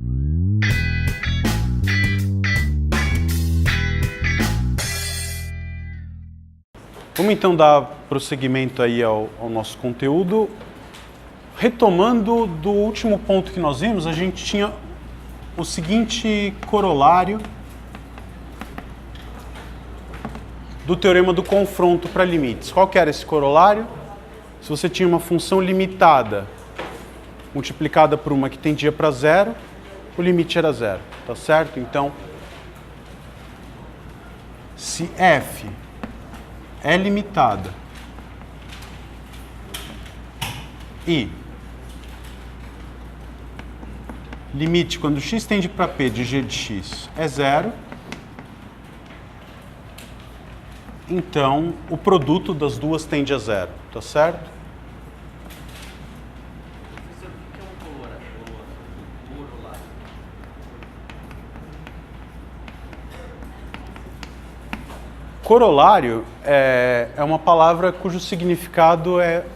Vamos então dar prosseguimento aí ao nosso conteúdo. Retomando do último ponto que nós vimos, a gente tinha o seguinte corolário do teorema do confronto para limites. Qual que era esse corolário? Se você tinha uma função limitada multiplicada por uma que tendia para zero, o limite era zero, tá certo? Então, se f é limitada e limite quando x tende para p de g de x é zero, então o produto das duas tende a zero, tá certo? Corolário é uma palavra cujo significado é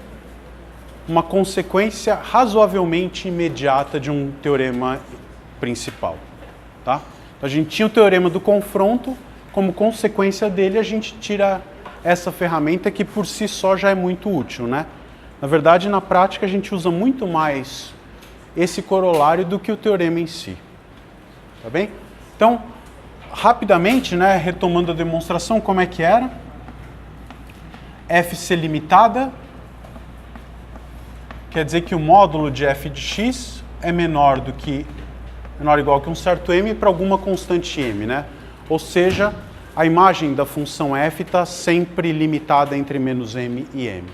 uma consequência razoavelmente imediata de um teorema principal. Tá? A gente tinha o teorema do confronto, como consequência dele a gente tira essa ferramenta que por si só já é muito útil, né? Na verdade, na prática a gente usa muito mais esse corolário do que o teorema em si. Tá bem? Então, rapidamente, né, retomando a demonstração, como é que era? F ser limitada quer dizer que o módulo de f de x é menor ou igual que um certo m para alguma constante m, né? Ou seja, a imagem da função f está sempre limitada entre menos m e m.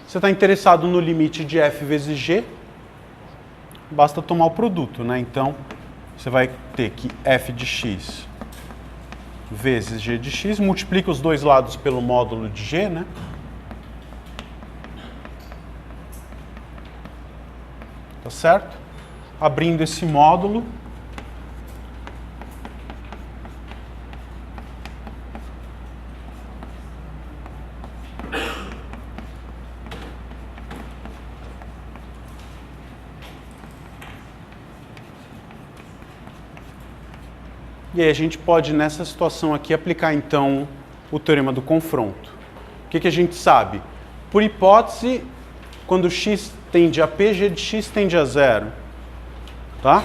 Você está interessado no limite de f vezes g, basta tomar o produto, né? Então, você vai ter que f de x vezes g de x, multiplica os dois lados pelo módulo de g, né? Tá certo? Abrindo esse módulo, e aí a gente pode, nessa situação aqui, aplicar então o teorema do confronto. O que a gente sabe? Por hipótese, quando x tende a p, g de x tende a zero. Tá?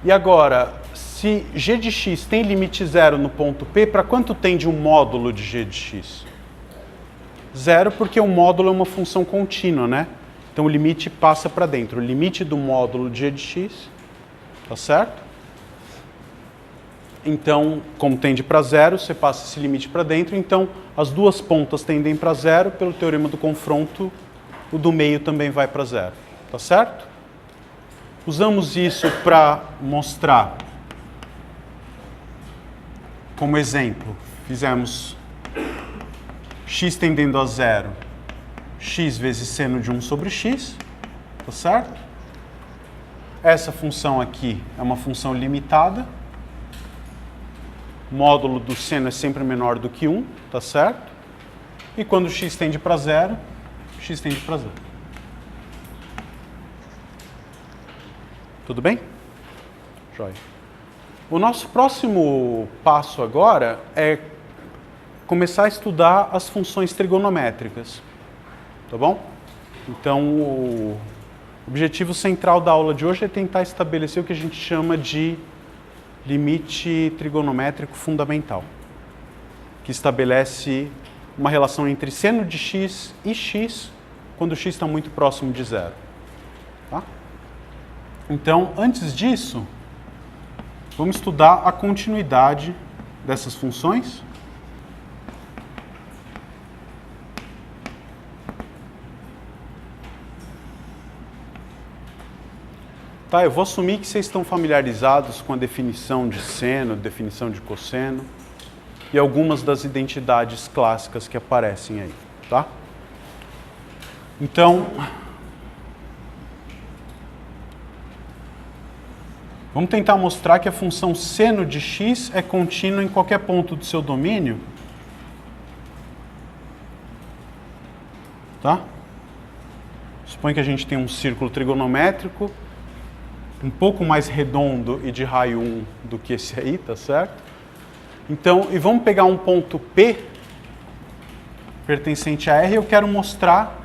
E agora, se g de x tem limite zero no ponto P, para quanto tende um módulo de g de x? Zero, porque o módulo é uma função contínua, né? Então o limite passa para dentro. O limite do módulo de g de x, tá certo? Então, como tende para zero, você passa esse limite para dentro. Então, as duas pontas tendem para zero. Pelo teorema do confronto, o do meio também vai para zero. Tá certo? Usamos isso para mostrar, como exemplo, fizemos x tendendo a zero, x vezes seno de 1 sobre x. Tá certo? Essa função aqui é uma função limitada. O módulo do seno é sempre menor do que 1, tá certo? E quando x tende para zero, x tende para zero. Tudo bem? Joia. O nosso próximo passo agora é começar a estudar as funções trigonométricas. Tá bom? Então, o objetivo central da aula de hoje é tentar estabelecer o que a gente chama de limite trigonométrico fundamental, que estabelece uma relação entre seno de x e x quando x está muito próximo de zero. Tá? Então, antes disso, vamos estudar a continuidade dessas funções. Tá, eu vou assumir que vocês estão familiarizados com a definição de seno, definição de cosseno e algumas das identidades clássicas que aparecem aí, tá? Então, vamos tentar mostrar que a função seno de x é contínua em qualquer ponto do seu domínio, tá? Suponha que a gente tem um círculo trigonométrico um pouco mais redondo e de raio 1 do que esse aí, tá certo? Então, e vamos pegar um ponto P pertencente a R, eu quero mostrar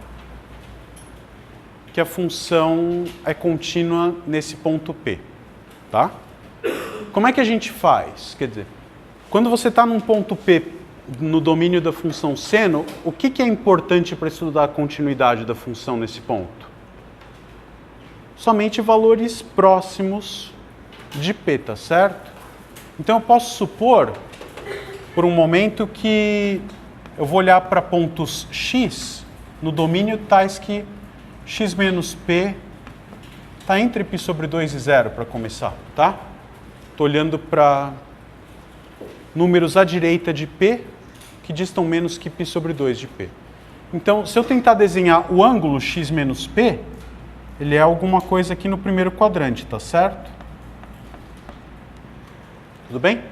que a função é contínua nesse ponto P, tá? Como é que a gente faz? Quer dizer, quando você está num ponto P no domínio da função seno, o que é importante para estudar a continuidade da função nesse ponto? Somente valores próximos de P, tá certo? Então eu posso supor, por um momento, que eu vou olhar para pontos x no domínio tais que x menos p está entre π sobre 2 e 0 para começar, tá? Estou olhando para números à direita de p que distam menos que π sobre 2 de p. Então, se eu tentar desenhar o ângulo x menos p, ele é alguma coisa aqui no primeiro quadrante, tá certo? Tudo bem?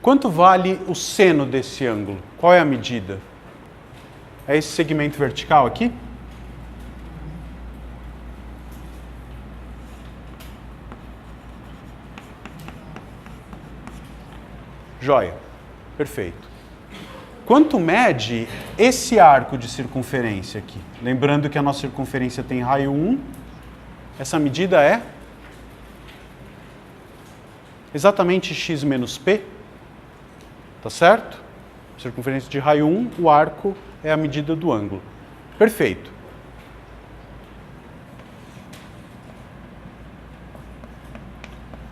Quanto vale o seno desse ângulo? Qual é a medida? É esse segmento vertical aqui? Joia. Perfeito. Quanto mede esse arco de circunferência aqui? Lembrando que a nossa circunferência tem raio 1. Essa medida é exatamente x menos p. Tá certo? Circunferência de raio 1, o arco é a medida do ângulo. Perfeito.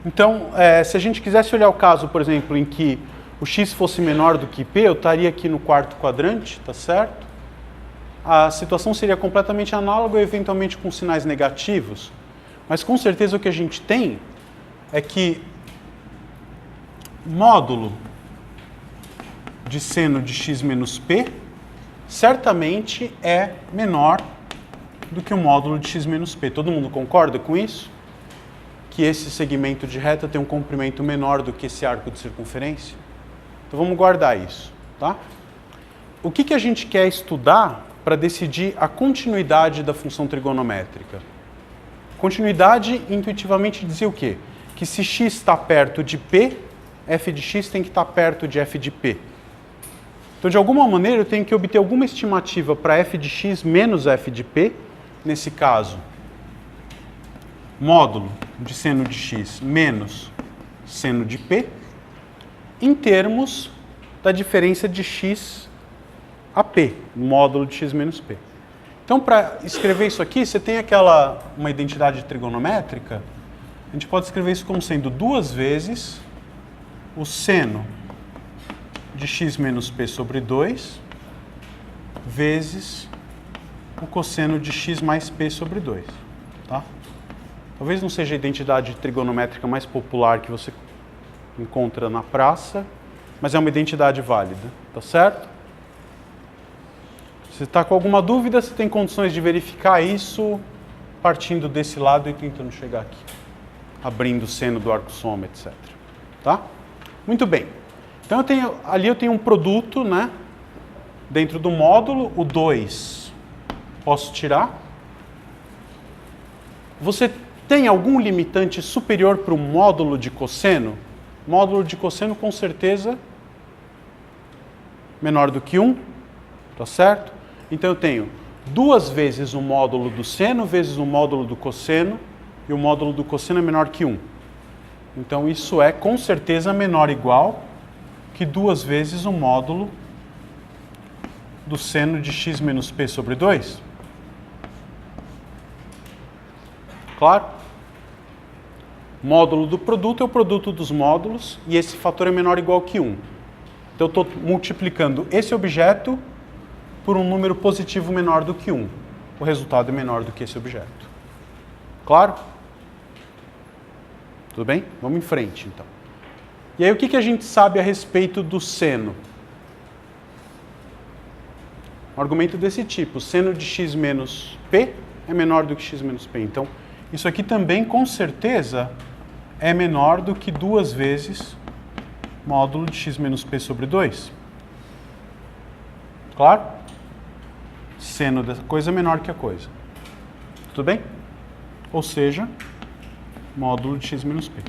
Então, se a gente quisesse olhar o caso, por exemplo, em que o x fosse menor do que p, eu estaria aqui no quarto quadrante, tá certo? A situação seria completamente análoga, eventualmente com sinais negativos, mas com certeza o que a gente tem é que módulo de seno de x menos p certamente é menor do que o módulo de x menos p. Todo mundo concorda com isso? Que esse segmento de reta tem um comprimento menor do que esse arco de circunferência? Então vamos guardar isso, tá? O que a gente quer estudar para decidir a continuidade da função trigonométrica? Continuidade intuitivamente dizia o quê? Que se x está perto de p, f de x tem que estar perto de f de p. Então, de alguma maneira, eu tenho que obter alguma estimativa para f de x menos f de p, nesse caso, módulo de seno de x menos seno de p, em termos da diferença de x a p, módulo de x menos p. Então, para escrever isso aqui, você tem uma identidade trigonométrica, a gente pode escrever isso como sendo 2 vezes o seno de x menos p sobre 2 vezes o cosseno de x mais p sobre 2. Tá? Talvez não seja a identidade trigonométrica mais popular que você encontra na praça, mas é uma identidade válida, tá certo? Se está com alguma dúvida, você tem condições de verificar isso partindo desse lado e tentando chegar aqui, abrindo o seno do arco-soma, etc. Tá? Muito bem. Então ali eu tenho um produto, né? Dentro do módulo, o 2 posso tirar. Você tem algum limitante superior para o módulo de cosseno? Módulo de cosseno, com certeza, menor do que 1, tá certo? Então eu tenho 2 vezes o módulo do seno vezes o módulo do cosseno, e o módulo do cosseno é menor que 1. Então isso é, com certeza, menor ou igual que 2 vezes o módulo do seno de x menos p sobre 2. Claro? Módulo do produto é o produto dos módulos, e esse fator é menor ou igual que 1. Então eu estou multiplicando esse objeto por um número positivo menor do que 1. O resultado é menor do que esse objeto. Claro? Tudo bem? Vamos em frente, então. E aí, o que a gente sabe a respeito do seno? Um argumento desse tipo. Seno de x menos p é menor do que x menos p. Então, isso aqui também, com certeza, é menor do que 2 vezes módulo de x menos p sobre 2. Claro? Seno da coisa é menor que a coisa. Tudo bem? ou seja, módulo de x menos p.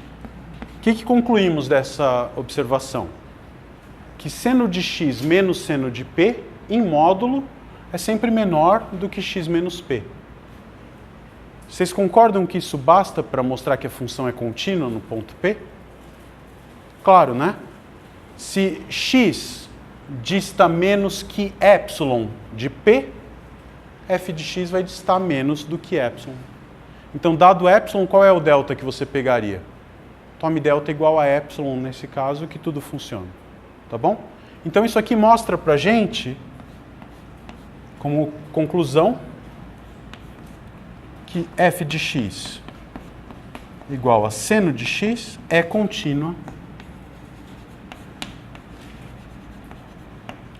O que concluímos dessa observação? Que seno de x menos seno de p, em módulo, é sempre menor do que x menos p. Vocês concordam que isso basta para mostrar que a função é contínua no ponto P? Claro, né? Se x dista menos que epsilon de P, f de x vai distar menos do que epsilon. Então, dado epsilon, qual é o delta que você pegaria? Tome delta igual a epsilon nesse caso, que tudo funciona. Tá bom? Então, isso aqui mostra pra gente, como conclusão, que f de x igual a seno de x é contínua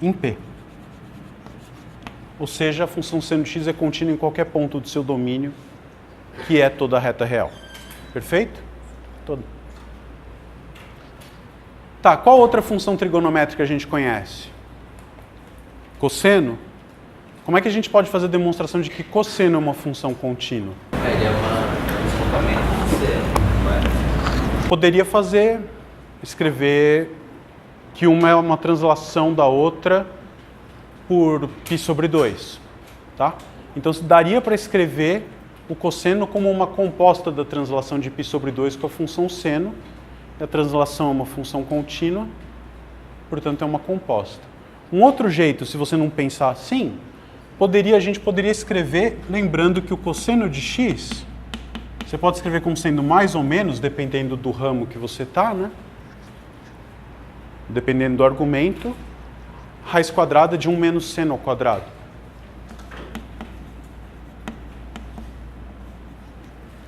em P. Ou seja, a função seno de x é contínua em qualquer ponto do seu domínio, que é toda a reta real. Perfeito? Toda. Tá, qual outra função trigonométrica a gente conhece? Cosseno. Como é que a gente pode fazer a demonstração de que cosseno é uma função contínua? Ele é um deslocamento do seno, não é? Poderia escrever que uma é uma translação da outra por π sobre 2, tá? Então, daria para escrever o cosseno como uma composta da translação de π sobre 2 com a função seno. A translação é uma função contínua, portanto é uma composta. Um outro jeito, se você não pensar assim, a gente poderia escrever, lembrando que o cosseno de x, você pode escrever como sendo mais ou menos, dependendo do ramo que você está, né? Dependendo do argumento, raiz quadrada de 1 menos seno ao quadrado.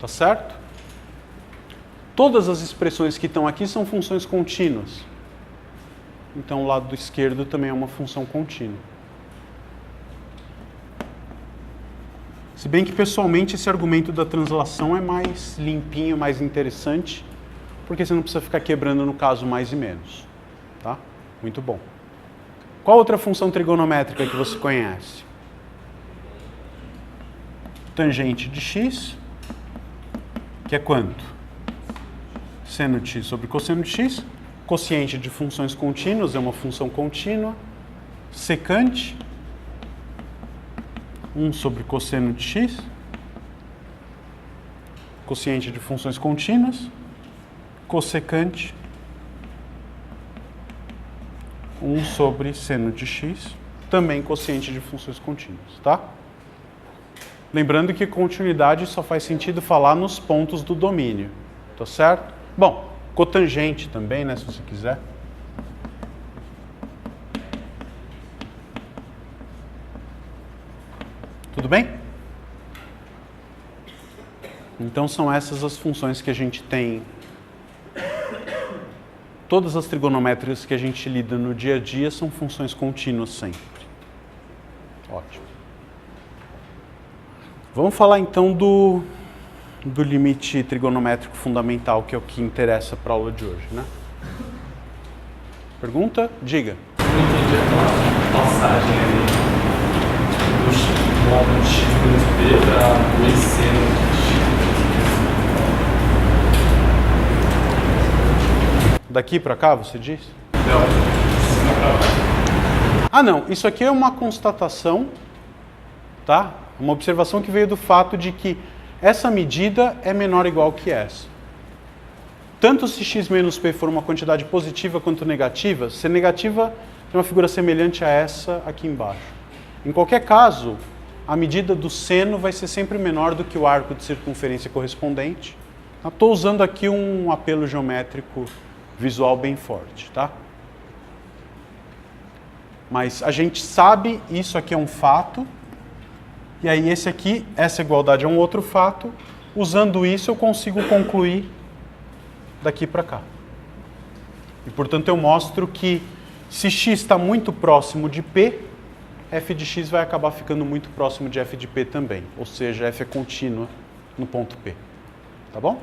Tá certo? Todas as expressões que estão aqui são funções contínuas. Então, o lado esquerdo também é uma função contínua. Se bem que, pessoalmente, esse argumento da translação é mais limpinho, mais interessante, porque você não precisa ficar quebrando no caso mais e menos. Tá? Muito bom. Qual outra função trigonométrica que você conhece? Tangente de x, que é quanto? Seno de x sobre cosseno de x. Quociente de funções contínuas é uma função contínua. Secante, 1 sobre cosseno de x. Quociente de funções contínuas. Cossecante, 1 sobre seno de x. Também quociente de funções contínuas, tá? Lembrando que continuidade só faz sentido falar nos pontos do domínio, tá certo? Bom, cotangente também, né, se você quiser. Tudo bem? Então são essas as funções que a gente tem. Todas as trigonométricas que a gente lida no dia a dia são funções contínuas sempre. Ótimo. Vamos falar então do limite trigonométrico fundamental, que é o que interessa para a aula de hoje, né? Pergunta? Diga. Eu não entendi aquela passagem ali do módulo de x menos p para 2 seno de x. Daqui para cá, você diz? Não, de cima para baixo. Ah, não. Isso aqui é uma constatação, tá? Uma observação que veio do fato de que essa medida é menor ou igual que essa. Tanto se x menos p for uma quantidade positiva quanto negativa, ser negativa tem uma figura semelhante a essa aqui embaixo. Em qualquer caso, a medida do seno vai ser sempre menor do que o arco de circunferência correspondente. Estou usando aqui um apelo geométrico visual bem forte, tá? Mas a gente sabe, isso aqui é um fato. E aí essa igualdade é um outro fato. Usando isso, eu consigo concluir daqui para cá. E, portanto, eu mostro que se x está muito próximo de p, f de x vai acabar ficando muito próximo de f de p também. Ou seja, f é contínua no ponto P. Tá bom?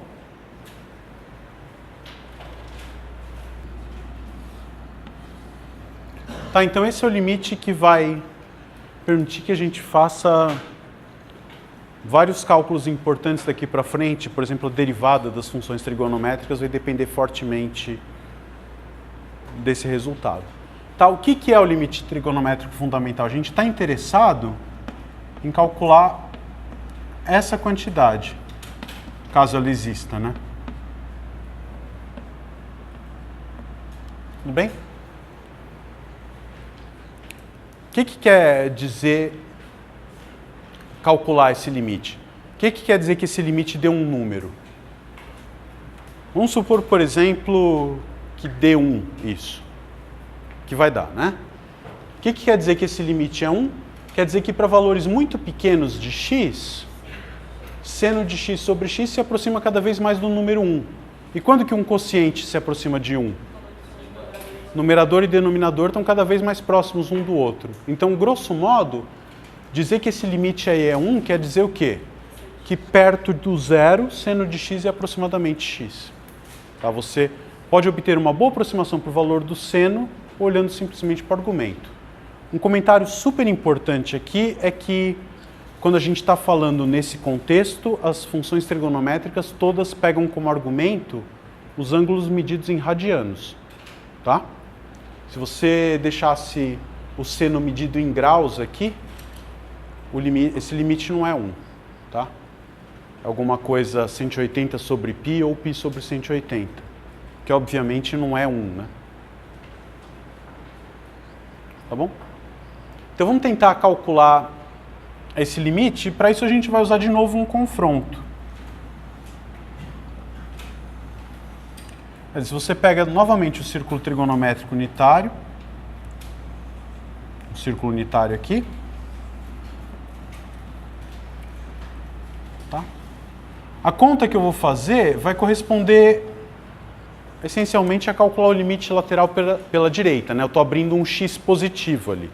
Tá, então esse é o limite que vai permitir que a gente faça vários cálculos importantes daqui para frente, por exemplo, a derivada das funções trigonométricas vai depender fortemente desse resultado. Tá, o que é o limite trigonométrico fundamental? A gente está interessado em calcular essa quantidade, caso ela exista, né? Tudo bem? O que quer dizer calcular esse limite? O que quer dizer que esse limite dê um número? Vamos supor, por exemplo, que dê 1 isso. Que vai dar, né? O que quer dizer que esse limite é 1? Quer dizer que para valores muito pequenos de x, seno de x sobre x se aproxima cada vez mais do número 1. E quando que um quociente se aproxima de 1? Numerador e denominador estão cada vez mais próximos um do outro. Então, grosso modo, dizer que esse limite aí é 1 quer dizer o quê? Que perto do zero, seno de x é aproximadamente x. Tá? Você pode obter uma boa aproximação para o valor do seno olhando simplesmente para o argumento. Um comentário super importante aqui é que, quando a gente está falando nesse contexto, as funções trigonométricas todas pegam como argumento os ângulos medidos em radianos. Tá? Se você deixasse o seno medido em graus aqui, esse limite não é 1. Tá? É alguma coisa 180 sobre π ou π sobre 180, que obviamente não é 1. Né? Tá bom? Então vamos tentar calcular esse limite, e para isso a gente vai usar de novo um confronto. Se você pega novamente o círculo trigonométrico unitário, o círculo unitário aqui, tá? A conta que eu vou fazer vai corresponder essencialmente a calcular o limite lateral pela direita, né? Eu estou abrindo um x positivo ali.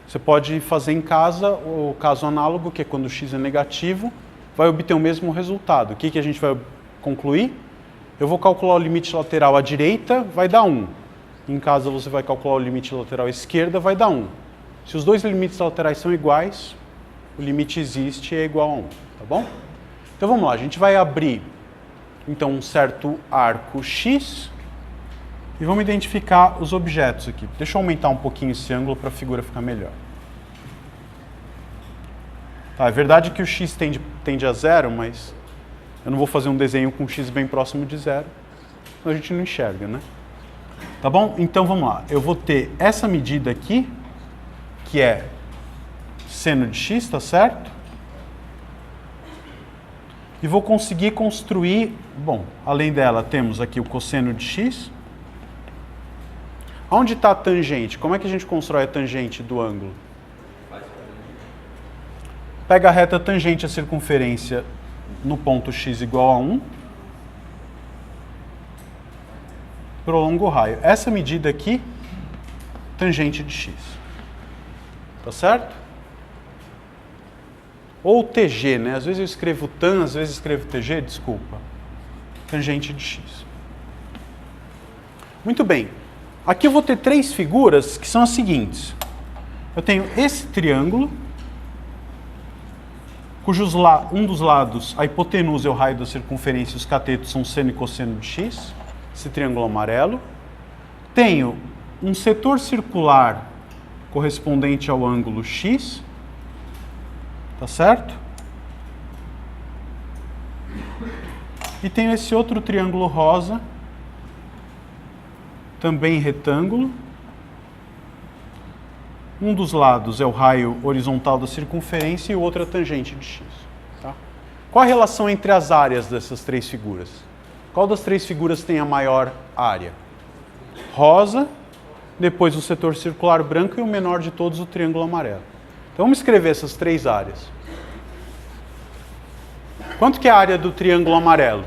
Você pode fazer em casa o caso análogo, que é quando o x é negativo, vai obter o mesmo resultado. O que a gente vai concluir? Eu vou calcular o limite lateral à direita, vai dar 1. Em casa você vai calcular o limite lateral à esquerda, vai dar 1. Se os dois limites laterais são iguais, o limite existe e é igual a 1. Tá bom? Então vamos lá, a gente vai abrir então um certo arco X e vamos identificar os objetos aqui. Deixa eu aumentar um pouquinho esse ângulo para a figura ficar melhor. Tá, é verdade que o X tende a 0, mas eu não vou fazer um desenho com X bem próximo de 0, então a gente não enxerga, né? Tá bom? Então vamos lá. Eu vou ter essa medida aqui, que é seno de X, tá certo? E vou conseguir construir, bom, além dela temos aqui o cosseno de X. Onde está a tangente? Como é que a gente constrói a tangente do ângulo? Pega a reta tangente à circunferência no ponto x igual a 1. Prolonga o raio. Essa medida aqui, tangente de x. Tá certo? Ou TG, né? Às vezes eu escrevo tan, às vezes escrevo TG, desculpa. Tangente de x. Muito bem. Aqui eu vou ter três figuras que são as seguintes. Eu tenho esse triângulo, cujos um dos lados, a hipotenusa é o raio da circunferência e os catetos são seno e cosseno de x, esse triângulo amarelo. Tenho um setor circular correspondente ao ângulo x, tá certo? E tenho esse outro triângulo rosa, também retângulo. Um dos lados é o raio horizontal da circunferência e o outro é a tangente de x. Tá? Qual a relação entre as áreas dessas três figuras? Qual das três figuras tem a maior área? Rosa, depois o setor circular branco e o menor de todos, o triângulo amarelo. Então vamos escrever essas três áreas. Quanto que é a área do triângulo amarelo?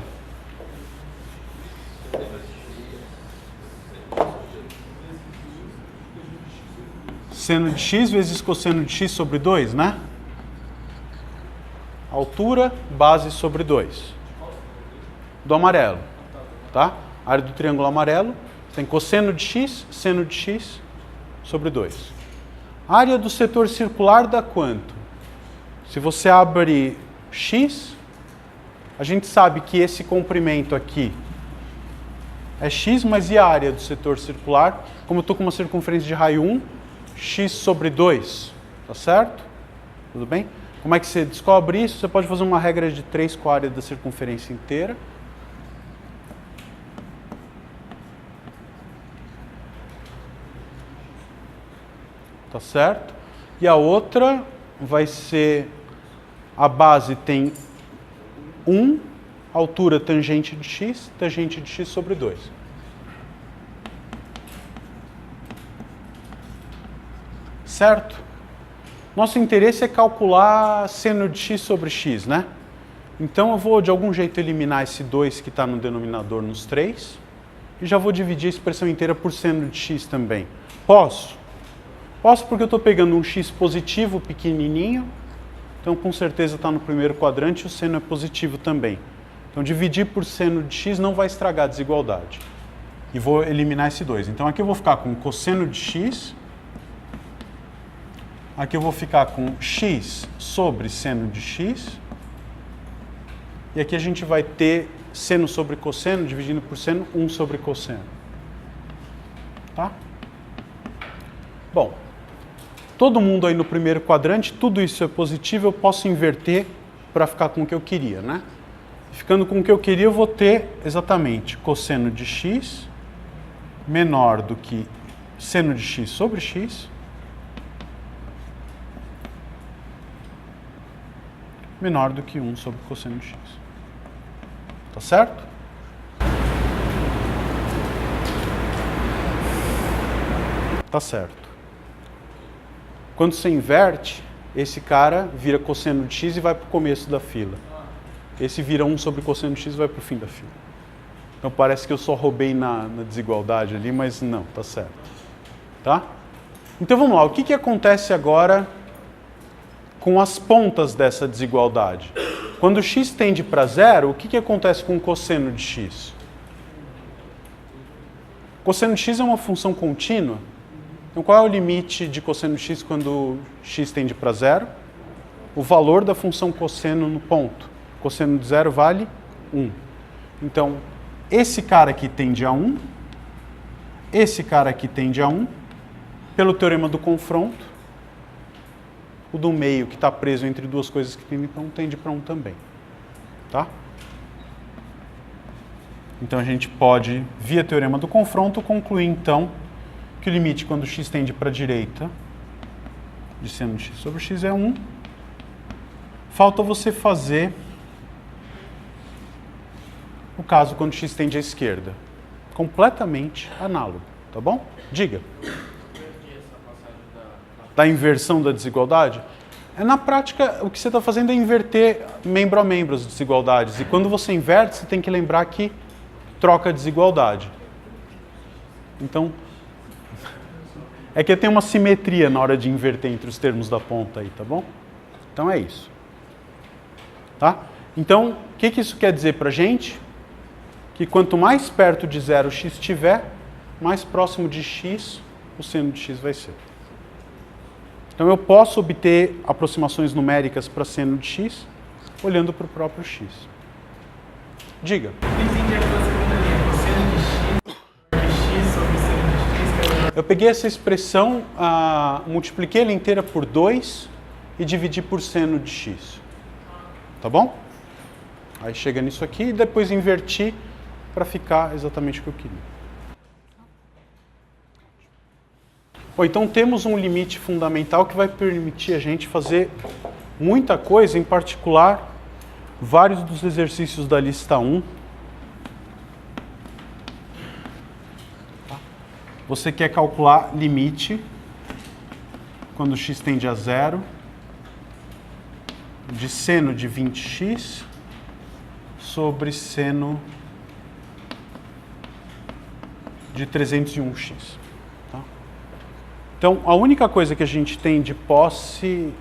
Seno de x vezes cosseno de x sobre 2, né? Altura, base sobre 2. Do amarelo, tá? A área do triângulo amarelo tem cosseno de x, seno de x sobre 2. A área do setor circular dá quanto? Se você abre x. A gente sabe que esse comprimento aqui é x, mas e a área do setor circular? Como eu estou com uma circunferência de raio 1, x sobre 2, tá certo? Tudo bem? Como é que você descobre isso? Você pode fazer uma regra de 3 com a área da circunferência inteira. Tá certo? E a outra vai ser, a base tem 1, altura tangente de x sobre 2. Certo? Nosso interesse é calcular seno de x sobre x, né? Então eu vou de algum jeito eliminar esse 2 que está no denominador nos 3 e já vou dividir a expressão inteira por seno de x também. Posso? Posso porque eu estou pegando um x positivo pequenininho, então com certeza está no primeiro quadrante e o seno é positivo também. Então dividir por seno de x não vai estragar a desigualdade. E vou eliminar esse 2. Então aqui eu vou ficar com cosseno de x. Aqui eu vou ficar com x sobre seno de x. E aqui a gente vai ter seno sobre cosseno, dividindo por seno, 1 sobre cosseno. Tá? Bom, todo mundo aí no primeiro quadrante, tudo isso é positivo, eu posso inverter para ficar com o que eu queria, né? Ficando com o que eu queria, eu vou ter exatamente cosseno de x menor do que seno de x sobre x menor do que 1 sobre cosseno de x. Tá certo? Tá certo. Quando você inverte, esse cara vira cosseno de x e vai para o começo da fila. Esse vira 1 sobre cosseno de x e vai para o fim da fila. Então parece que eu só roubei na desigualdade ali, mas não, tá certo. Tá? Então vamos lá, o que acontece agora com as pontas dessa desigualdade? Quando x tende para zero, o que acontece com o cosseno de x? Cosseno de x é uma função contínua. Então qual é o limite de cosseno de x quando x tende para zero? O valor da função cosseno no ponto. Cosseno de zero vale 1. Então, esse cara aqui tende a 1, esse cara aqui tende a 1, pelo teorema do confronto, o do meio que está preso entre duas coisas que tendem para 1 tende para 1 também. Tá? Então a gente pode, via teorema do confronto, concluir então que o limite quando x tende para a direita de seno de x sobre x é 1. Falta você fazer o caso quando x tende à esquerda. Completamente análogo, tá bom? Diga. Da inversão da desigualdade? Na prática, o que você está fazendo é inverter membro a membro as desigualdades. E quando você inverte, você tem que lembrar que troca a desigualdade. Então, é que tem uma simetria na hora de inverter entre os termos da ponta aí, tá bom? Então é isso. Tá? Então, o que isso quer dizer pra gente? Que quanto mais perto de zero x estiver, mais próximo de x o seno de x vai ser. Então eu posso obter aproximações numéricas para seno de x olhando para o próprio x. Diga. Eu peguei essa expressão, multipliquei ela inteira por 2 e dividi por seno de x. Tá bom? Aí chega nisso aqui e depois inverti para ficar exatamente o que eu queria. Bom, então temos um limite fundamental que vai permitir a gente fazer muita coisa, em particular, vários dos exercícios da lista 1. Você quer calcular limite, quando x tende a zero, de seno de 20x sobre seno de 301x. Tá? Então, a única coisa que a gente tem de posse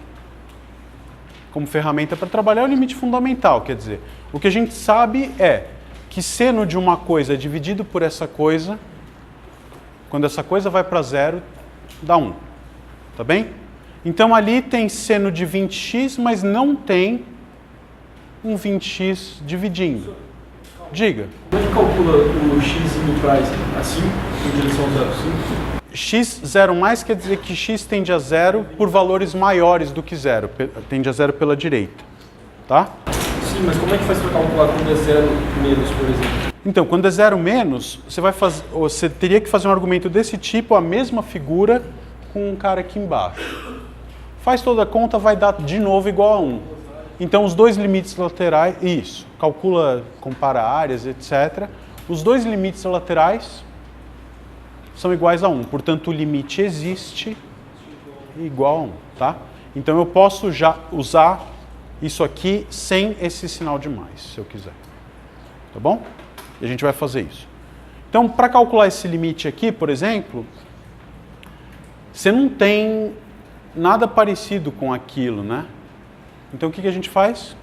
como ferramenta para trabalhar é o limite fundamental, quer dizer, o que a gente sabe é que seno de uma coisa dividido por essa coisa, quando essa coisa vai para zero, dá 1. Tá bem? Então ali tem seno de 20x, mas não tem um 20x dividindo. Diga. Como é que calcula o x indo para assim, em direção ao 0,5? X 0 mais quer dizer que x tende a zero por valores maiores do que zero. Tende a zero pela direita. Tá? Sim, mas como é que faz para calcular quando é 0 menos, por exemplo? Então, quando é 0 menos, você teria que fazer um argumento desse tipo, a mesma figura, com um cara aqui embaixo. Faz toda a conta, vai dar de novo igual a 1. Então, os dois limites laterais, isso, calcula, compara áreas, etc. Os dois limites laterais são iguais a 1. Portanto, o limite existe igual a 1, tá? Então, eu posso já usar isso aqui sem esse sinal de mais, se eu quiser. Tá bom? E a gente vai fazer isso. Então, para calcular esse limite aqui, por exemplo, você não tem nada parecido com aquilo, né? Então, o que a gente faz?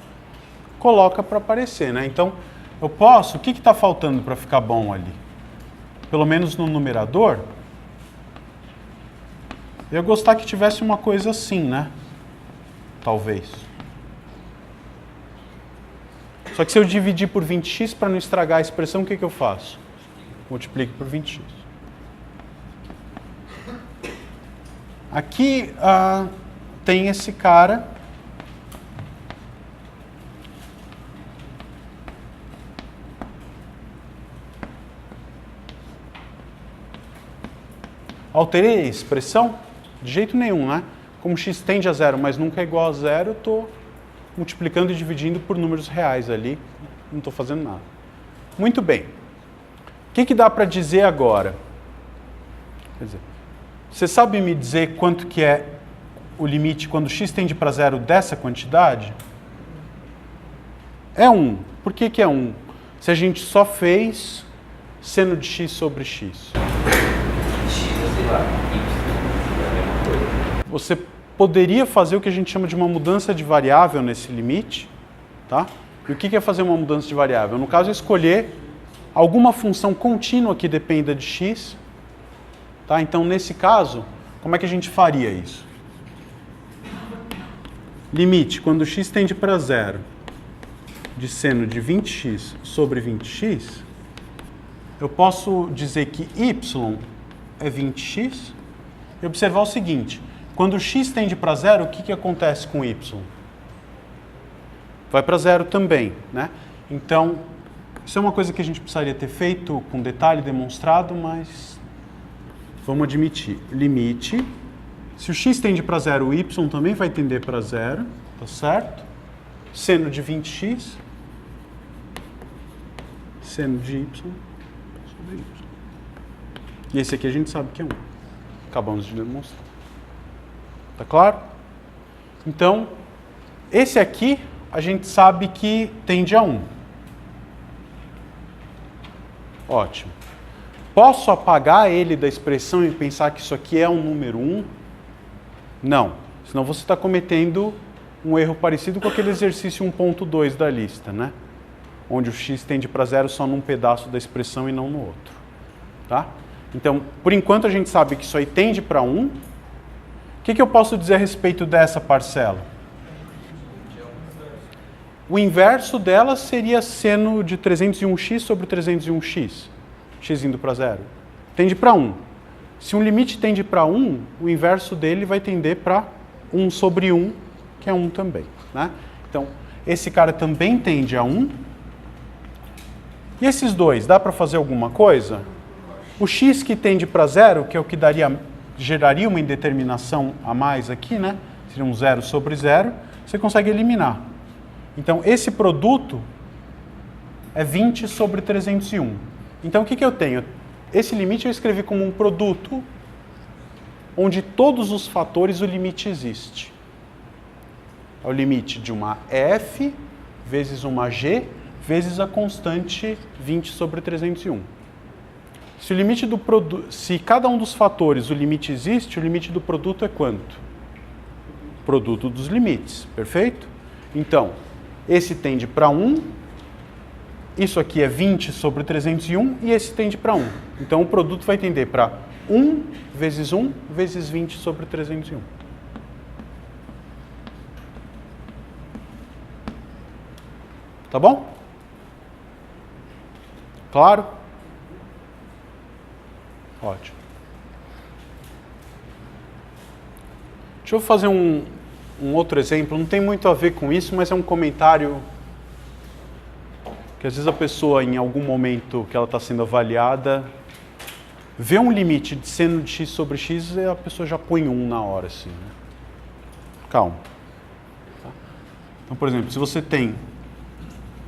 Coloca para aparecer, né? Então, eu posso... O que está faltando para ficar bom ali? Pelo menos no numerador, eu ia gostar que tivesse uma coisa assim, né? Talvez. Só que se eu dividir por 20x para não estragar a expressão, o que eu faço? Multiplico por 20x. Aqui tem esse cara. Alterei a expressão? De jeito nenhum, né? Como x tende a zero, mas nunca é igual a zero, eu estou multiplicando e dividindo por números reais ali. Não estou fazendo nada. Muito bem. O que dá para dizer agora? Quer dizer, você sabe me dizer quanto que é o limite quando x tende para zero dessa quantidade? É 1. Por que é 1? Se a gente só fez seno de x sobre x. Você poderia fazer o que a gente chama de uma mudança de variável nesse limite, tá? E o que é fazer uma mudança de variável? No caso, é escolher alguma função contínua que dependa de x, tá? Então, nesse caso, como é que a gente faria isso? Limite, quando x tende para zero, de seno de 20x sobre 20x, eu posso dizer que y é 20x e observar o seguinte: quando x tende para zero, o que acontece com y? Vai para zero também, né? Então, isso é uma coisa que a gente precisaria ter feito com detalhe demonstrado, mas vamos admitir. Limite, se o x tende para zero, o y também vai tender para zero, tá certo? Seno de 20x, seno de y sobre y. E esse aqui a gente sabe que é 1. Acabamos de demonstrar. Tá claro? Então, esse aqui a gente sabe que tende a 1. Ótimo. Posso apagar ele da expressão e pensar que isso aqui é um número 1? Não. Senão você está cometendo um erro parecido com aquele exercício 1.2 da lista, né? Onde o x tende para zero só num pedaço da expressão e não no outro. Tá? Então, por enquanto a gente sabe que isso aí tende para 1. O que eu posso dizer a respeito dessa parcela? O inverso dela seria seno de 301x sobre 301x. X indo para zero. Tende para 1. Se um limite tende para 1, o inverso dele vai tender para 1 sobre 1, que é 1 também. Né? Então, esse cara também tende a 1. E esses dois, dá para fazer alguma coisa? O x que tende para zero, que é o que geraria uma indeterminação a mais aqui, né? Seria um 0 sobre 0, você consegue eliminar. Então, esse produto é 20 sobre 301. Então, o que eu tenho? Esse limite eu escrevi como um produto onde todos os fatores o limite existe. É o limite de uma f vezes uma g vezes a constante 20 sobre 301. Se o limite do se cada um dos fatores o limite existe, o limite do produto é quanto? Produto dos limites, perfeito? Então, esse tende para 1, isso aqui é 20 sobre 301 e esse tende para 1. Então, o produto vai tender para 1 vezes 1 vezes 20 sobre 301. Tá bom? Claro? Ótimo. Deixa eu fazer um outro exemplo. Não tem muito a ver com isso, mas é um comentário que às vezes a pessoa, em algum momento que ela está sendo avaliada, vê um limite de seno de x sobre x e a pessoa já põe 1 na hora, assim. Né? Calma. Então, por exemplo, se você tem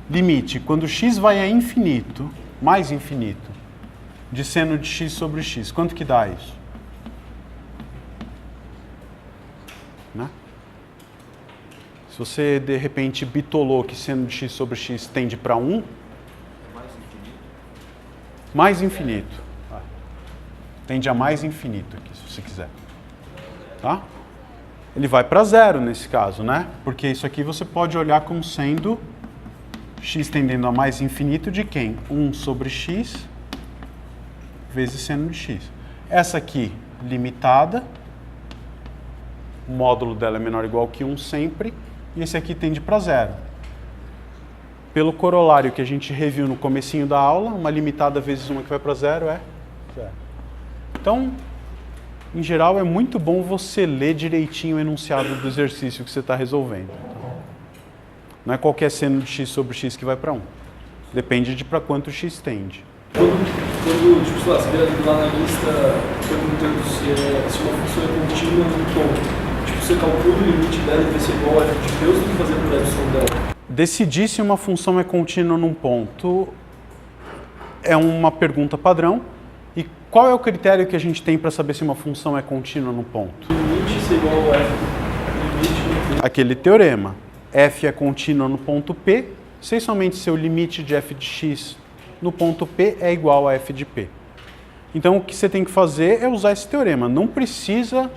limite, quando x vai a infinito, mais infinito, de seno de x sobre x, quanto que dá isso? Né? Se você, de repente, bitolou que seno de x sobre x tende para 1, mais infinito. Tende a mais infinito aqui, se você quiser. Tá? Ele vai para 0 nesse caso, né? Porque isso aqui você pode olhar como sendo x tendendo a mais infinito de quem? 1 sobre x vezes seno de x. Essa aqui, limitada, o módulo dela é menor ou igual que 1 sempre, e esse aqui tende para 0. Pelo corolário que a gente reviu no comecinho da aula, uma limitada vezes uma que vai para 0 é 0. Então, em geral, é muito bom você ler direitinho o enunciado do exercício que você está resolvendo. Não é qualquer seno de x sobre x que vai para 1. Depende de para quanto x tende. Quando tipo, sei lá, você vê lá na lista perguntando se uma função é contínua num ponto, tipo, você calcula o limite dela e vê se é igual a f de p, ou você tem que fazer por epsilon dela? Decidir se uma função é contínua num ponto é uma pergunta padrão. E qual é o critério que a gente tem para saber se uma função é contínua num ponto? O limite é igual a f limite no aquele teorema. F é contínua no ponto P, se somente seu limite de f de x no ponto P é igual a f de P. Então, o que você tem que fazer é usar esse teorema. Não precisa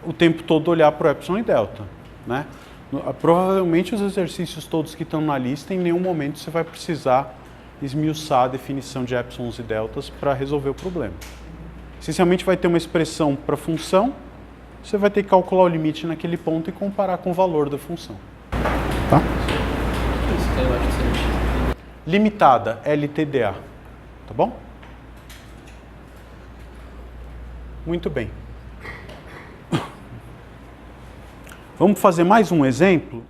o tempo todo olhar para o epsilon e delta. Né? Provavelmente, os exercícios todos que estão na lista, em nenhum momento você vai precisar esmiuçar a definição de epsilons e deltas para resolver o problema. Essencialmente, vai ter uma expressão para função, você vai ter que calcular o limite naquele ponto e comparar com o valor da função. Tá? Limitada, LTDA. Tá bom? Muito bem. Vamos fazer mais um exemplo.